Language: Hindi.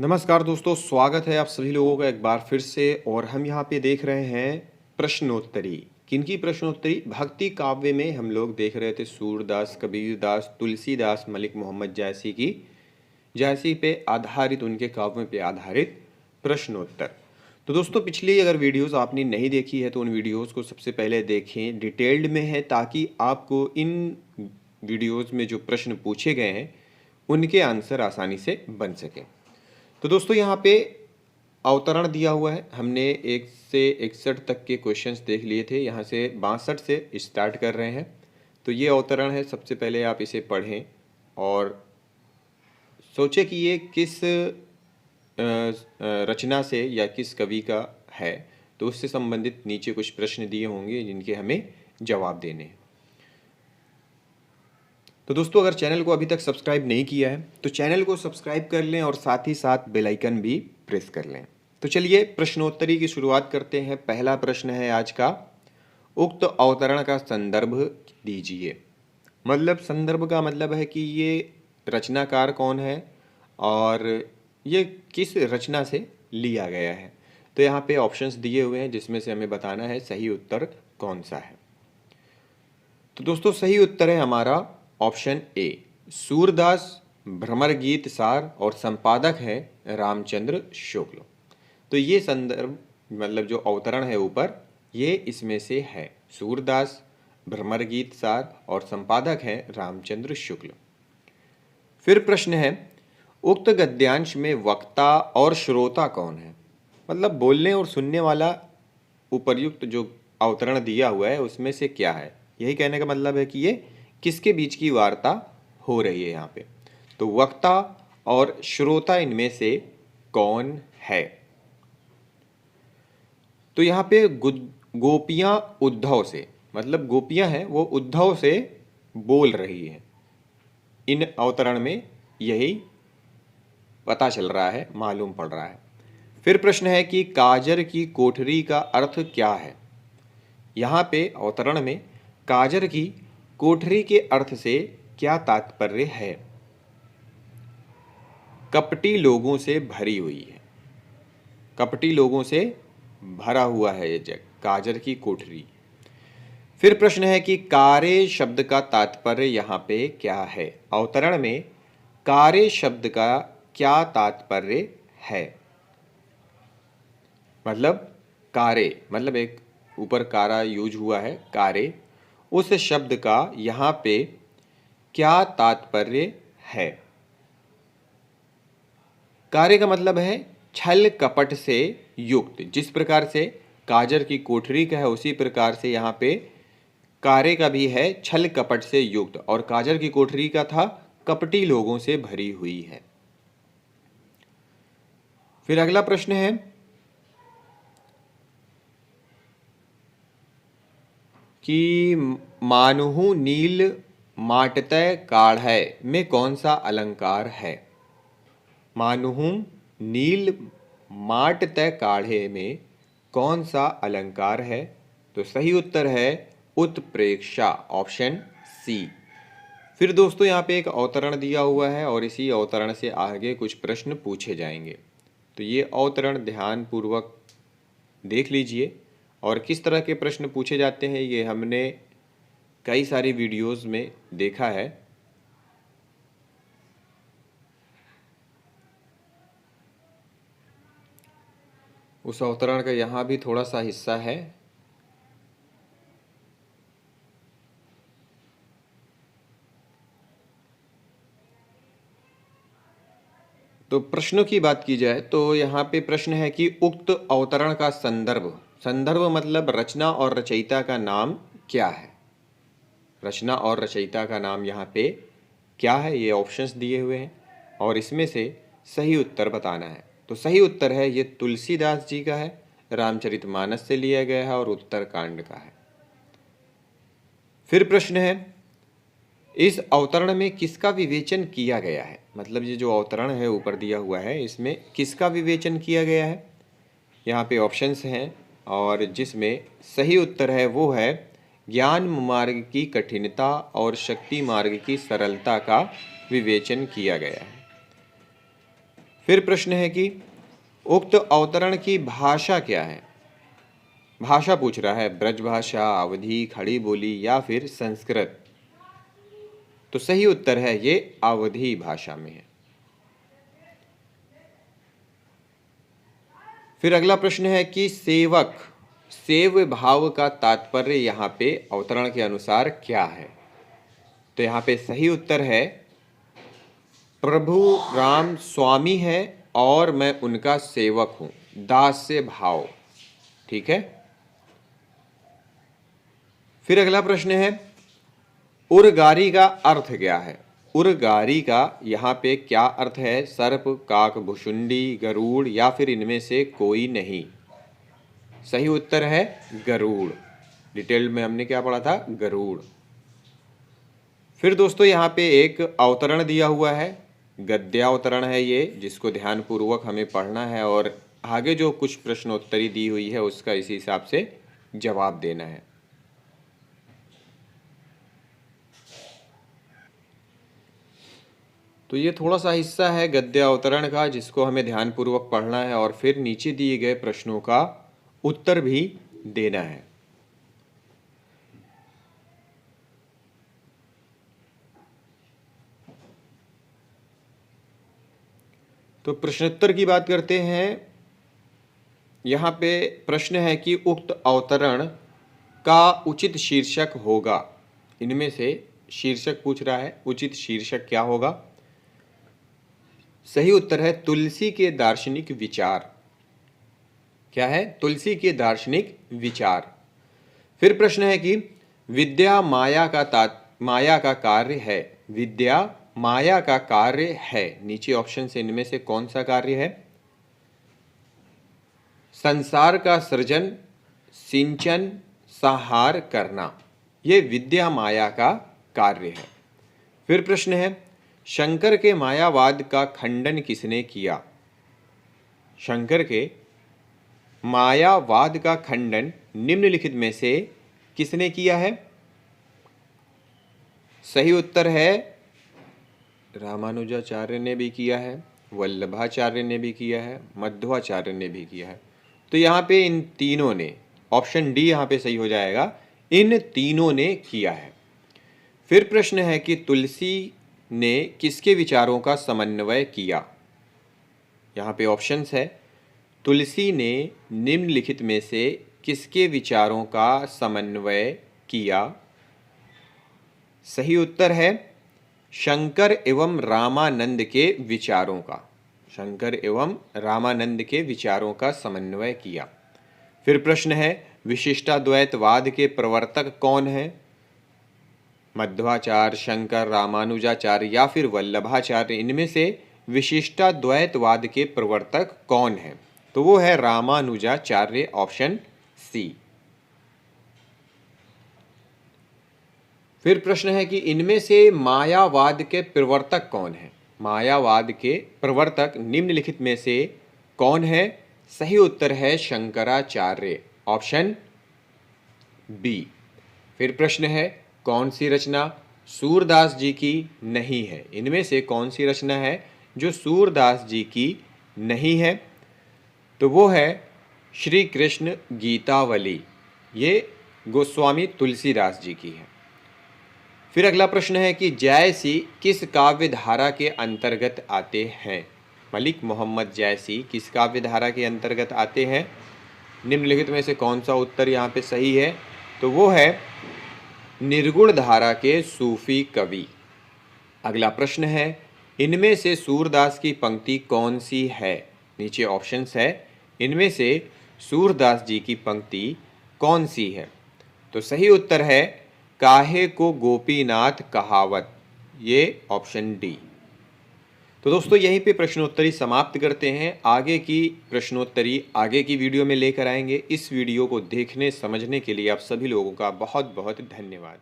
नमस्कार दोस्तों, स्वागत है आप सभी लोगों का एक बार फिर से। और हम यहाँ पे देख रहे हैं प्रश्नोत्तरी। किनकी प्रश्नोत्तरी? भक्ति काव्य में हम लोग देख रहे थे सूरदास, कबीरदास, तुलसीदास, मलिक मोहम्मद जैसी पे आधारित, उनके काव्यों पे आधारित प्रश्नोत्तर। तो दोस्तों, पिछली अगर वीडियोस आपने नहीं देखी है तो उन वीडियोस को सबसे पहले देखें, डिटेल्ड में है, ताकि आपको इन वीडियोस में जो प्रश्न पूछे गए हैं उनके आंसर आसानी से बन सकें। तो दोस्तों, यहाँ पे अवतरण दिया हुआ है। हमने 1 से 61 तक के क्वेश्चंस देख लिए थे, यहाँ से 62 से स्टार्ट कर रहे हैं। तो ये अवतरण है। सबसे पहले आप इसे पढ़ें और सोचें कि ये किस रचना से या किस कवि का है। तो उससे संबंधित नीचे कुछ प्रश्न दिए होंगे जिनके हमें जवाब देने हैं। तो दोस्तों, अगर चैनल को अभी तक सब्सक्राइब नहीं किया है तो चैनल को सब्सक्राइब कर लें और साथ ही साथ बेल आइकन भी प्रेस कर लें। तो चलिए प्रश्नोत्तरी की शुरुआत करते हैं। पहला प्रश्न है आज का, उक्त अवतरण का संदर्भ दीजिए। मतलब संदर्भ का मतलब है कि ये रचनाकार कौन है और ये किस रचना से लिया गया है। तो यहाँ पे ऑप्शंस दिए हुए हैं जिसमें से हमें बताना है सही उत्तर कौन सा है। तो दोस्तों, सही उत्तर है हमारा ऑप्शन ए, सूरदास। भ्रमर गीत सार और संपादक है रामचंद्र शुक्ल। तो ये संदर्भ मतलब जो अवतरण है ऊपर, ये इसमें से है। सूरदास, भ्रमर गीत सार और संपादक है रामचंद्र शुक्ल। फिर प्रश्न है, उक्त गद्यांश में वक्ता और श्रोता कौन है? मतलब बोलने और सुनने वाला उपर्युक्त जो अवतरण दिया हुआ है उसमें से क्या है। यही कहने का मतलब है कि ये किसके बीच की वार्ता हो रही है यहाँ पे। तो वक्ता और श्रोता इनमें से कौन है? तो यहाँ पे गोपियाँ उद्धव से, मतलब गोपियाँ हैं वो उद्धव से बोल रही हैं। इन अवतरण में यही पता चल रहा है, मालूम पड़ रहा है। फिर प्रश्न है कि काजर की कोठरी का अर्थ क्या है? यहाँ पे अवतरण में काजर की कोठरी के अर्थ से क्या तात्पर्य है? कपटी लोगों से भरी हुई है। कपटी लोगों से भरा हुआ है ये जग, काजर की कोठरी। फिर प्रश्न है कि कारे शब्द का तात्पर्य यहाँ पे क्या है? अवतरण में कारे शब्द का क्या तात्पर्य है? मतलब कारे मतलब एक ऊपर कारा यूज हुआ है, कारे, उस शब्द का यहाँ पे क्या तात्पर्य है? कार्य का मतलब है छल कपट से युक्त। जिस प्रकार से काजर की कोठरी का है उसी प्रकार से यहाँ पे कार्य का भी है, छल कपट से युक्त। और काजर की कोठरी का था कपटी लोगों से भरी हुई है। फिर अगला प्रश्न है कि मानुहु नील माटतय काढ़य में कौन सा अलंकार है? मानुहु नील माटतय काढ़े में कौन सा अलंकार है? तो सही उत्तर है उत्प्रेक्षा, ऑप्शन सी। फिर दोस्तों, यहाँ पे एक अवतरण दिया हुआ है और इसी अवतरण से आगे कुछ प्रश्न पूछे जाएंगे। तो ये अवतरण ध्यानपूर्वक देख लीजिए। और किस तरह के प्रश्न पूछे जाते हैं ये हमने कई सारी वीडियोस में देखा है। उस अवतरण का यहाँ भी थोड़ा सा हिस्सा है। तो प्रश्नों की बात की जाए तो यहाँ पे प्रश्न है कि उक्त अवतरण का संदर्भ, संदर्भ मतलब रचना और रचयिता का नाम क्या है? रचना और रचयिता का नाम यहाँ पे क्या है? ये ऑप्शंस दिए हुए हैं और इसमें से सही उत्तर बताना है। तो सही उत्तर है ये तुलसीदास जी का है, रामचरितमानस से लिया गया है और उत्तरकांड का है। फिर प्रश्न है, इस अवतरण में किसका विवेचन किया गया है? मतलब ये जो अवतरण है ऊपर दिया हुआ है इसमें किसका विवेचन किया गया है? यहाँ पे ऑप्शंस हैं और जिसमें सही उत्तर है वो है ज्ञान मार्ग की कठिनता और शक्ति मार्ग की सरलता का विवेचन किया गया है। फिर प्रश्न है कि उक्त अवतरण की भाषा क्या है। भाषा पूछ रहा है, ब्रज भाषा, अवधी, खड़ी बोली या फिर संस्कृत। तो सही उत्तर है ये अवधी भाषा में है। फिर अगला प्रश्न है कि सेवक, सेव भाव का तात्पर्य यहाँ पे अवतरण के अनुसार क्या है। तो यहाँ पे सही उत्तर है प्रभु राम स्वामी है और मैं उनका सेवक हूं, दास से भाव। ठीक है। फिर अगला प्रश्न है उर्गारी का अर्थ क्या है। उर्गारी का यहाँ पे क्या अर्थ है। सर्प, काक, भुशुंडी, गरुड़ या फिर इनमें से कोई नहीं। सही उत्तर है गरुड़। डिटेल में हमने क्या पढ़ा था, गरुड़। फिर दोस्तों यहाँ पे एक अवतरण दिया हुआ है, गद्यावतरण है ये, जिसको ध्यानपूर्वक हमें पढ़ना है और आगे जो कुछ प्रश्नोत्तरी दी हुई है उसका इसी हिसाब से जवाब देना है। तो ये थोड़ा सा हिस्सा है गद्यावतरण का जिसको हमें ध्यानपूर्वक पढ़ना है और फिर नीचे दिए गए प्रश्नों का उत्तर भी देना है। तो प्रश्नोत्तर की बात करते हैं। यहाँ पे प्रश्न है कि उक्त अवतरण का उचित शीर्षक होगा। इनमें से शीर्षक पूछ रहा है, उचित शीर्षक क्या होगा। सही उत्तर है तुलसी के दार्शनिक विचार। क्या है, तुलसी के दार्शनिक विचार। फिर प्रश्न है कि विद्या माया का कार्य है। विद्या माया का कार्य है। नीचे ऑप्शन से इनमें से कौन सा कार्य है। संसार का सृजन, सिंचन, संहार करना, यह विद्या माया का कार्य है। फिर प्रश्न है शंकर के मायावाद का खंडन किसने किया। शंकर के मायावाद का खंडन निम्नलिखित में से किसने किया है। सही उत्तर है रामानुजाचार्य ने भी किया है, वल्लभाचार्य ने भी किया है, मध्वाचार्य ने भी किया है। तो यहाँ पे इन तीनों ने, ऑप्शन डी यहाँ पे सही हो जाएगा, इन तीनों ने किया है। फिर प्रश्न है कि तुलसी ने किसके विचारों का समन्वय किया। यहाँ पे ऑप्शंस है तुलसी ने निम्नलिखित में से किसके विचारों का समन्वय किया। सही उत्तर है शंकर एवं रामानंद के विचारों का। शंकर एवं रामानंद के विचारों का समन्वय किया। फिर प्रश्न है विशिष्टाद्वैतवाद के प्रवर्तक कौन है। मध्वाचार्य, शंकर, रामानुजाचार्य या फिर वल्लभाचार्य, इनमें से विशिष्टाद्वैतवाद के प्रवर्तक कौन है। तो वो है रामानुजाचार्य, ऑप्शन सी। फिर प्रश्न है कि इनमें से मायावाद के प्रवर्तक कौन है। मायावाद के प्रवर्तक निम्नलिखित में से कौन है। सही उत्तर है शंकराचार्य, ऑप्शन बी। फिर प्रश्न है कौन सी रचना सूरदास जी की नहीं है। इनमें से कौन सी रचना है जो सूरदास जी की नहीं है। तो वो है श्री कृष्ण गीतावली, ये गोस्वामी तुलसीदास जी की है। फिर अगला प्रश्न है कि जैसी किस काव्य धारा के अंतर्गत आते हैं। मलिक मोहम्मद जैसी किस काव्य धारा के अंतर्गत आते हैं। निम्नलिखित में से कौन सा उत्तर यहाँ पे सही है। तो वो है निर्गुण धारा के सूफी कवि। अगला प्रश्न है इनमें से सूरदास की पंक्ति कौन सी है। नीचे ऑप्शंस है, इनमें से सूरदास जी की पंक्ति कौन सी है। तो सही उत्तर है काहे को गोपीनाथ कहावत, ये ऑप्शन डी। तो दोस्तों यहीं पे प्रश्नोत्तरी समाप्त करते हैं। आगे की प्रश्नोत्तरी आगे की वीडियो में लेकर आएंगे। इस वीडियो को देखने समझने के लिए आप सभी लोगों का बहुत बहुत धन्यवाद।